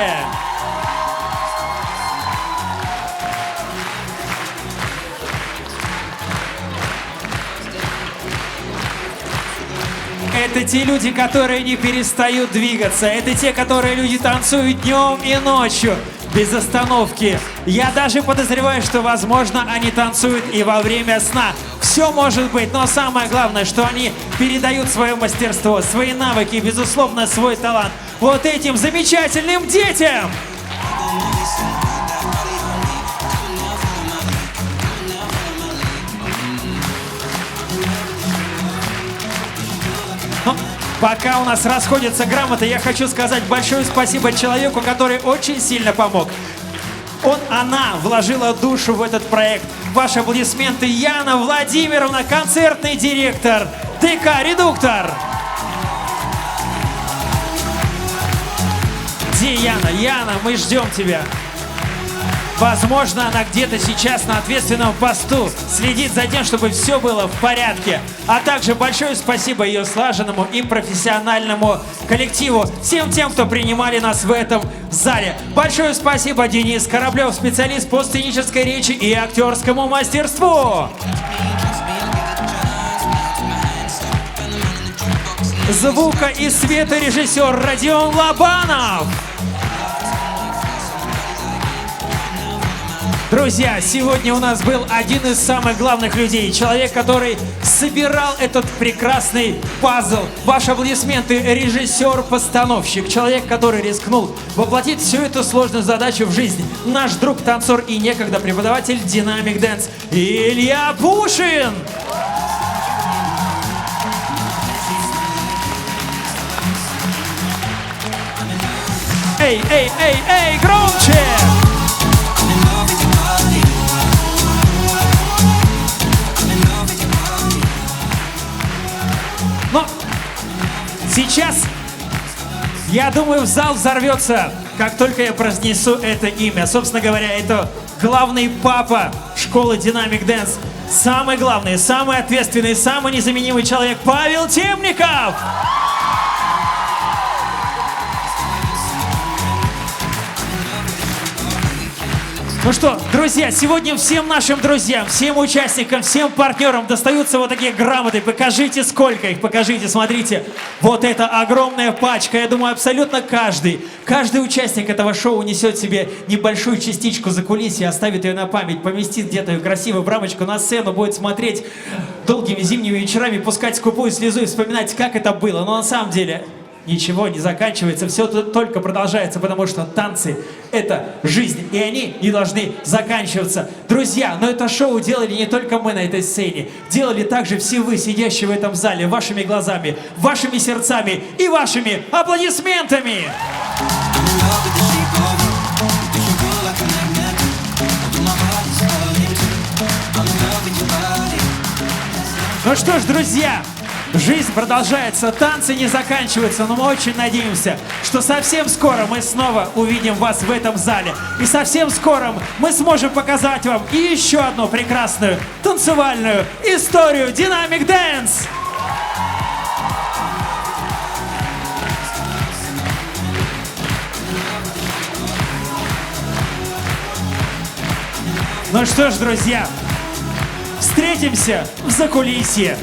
Это те люди, которые не перестают двигаться. Это те, которые люди танцуют днем и ночью. Без остановки. Я даже подозреваю, что, возможно, они танцуют и во время сна. Все может быть, но самое главное, что они передают свое мастерство, свои навыки, безусловно, свой талант вот этим замечательным детям. Пока у нас расходятся грамоты, я хочу сказать большое спасибо человеку, который очень сильно помог. Она вложила душу в этот проект. Ваши аплодисменты. Яна Владимировна, концертный директор ТК «Редуктор». Где Яна? Яна, мы ждем тебя. Возможно, она где-то сейчас на ответственном посту следит за тем, чтобы все было в порядке. А также большое спасибо ее слаженному и профессиональному коллективу, всем тем, кто принимали нас в этом зале. Большое спасибо Денис Кораблев, специалист по сценической речи и актерскому мастерству. Звука и светорежиссер Родион Лобанов. Друзья, сегодня у нас был один из самых главных людей. Человек, который собирал этот прекрасный пазл. Ваши аплодисменты. Режиссер-постановщик. Человек, который рискнул воплотить всю эту сложную задачу в жизнь. Наш друг, танцор и некогда преподаватель Dynamic Dance Илья Пушин. Эй, эй, эй, эй, громче! Но сейчас, я думаю, зал взорвется, как только я произнесу это имя. Собственно говоря, это главный папа школы Dynamic Dance. Самый главный, самый ответственный, самый незаменимый человек Павел Темников. Ну что, друзья, сегодня всем нашим друзьям, всем участникам, всем партнерам достаются вот такие грамоты. Покажите, сколько их, покажите, смотрите. Вот это огромная пачка. Я думаю, абсолютно каждый участник этого шоу несет себе небольшую частичку закулисья, оставит ее на память, поместит где-то ее красиво в рамочку на сцену, будет смотреть долгими зимними вечерами, пускать скупую слезу и вспоминать, как это было. Но на самом деле ничего не заканчивается, все только продолжается, потому что танцы — это жизнь, и они не должны заканчиваться. Друзья, но это шоу делали не только мы на этой сцене, делали также все вы, сидящие в этом зале, вашими глазами, вашими сердцами и вашими аплодисментами. Ну что ж, друзья, Жизнь продолжается, танцы не заканчиваются, но мы очень надеемся, что совсем скоро мы снова увидим вас в этом зале. И совсем скоро мы сможем показать вам и еще одну прекрасную танцевальную историю Dynamic Dance. Ну что ж, друзья, встретимся в закулисье.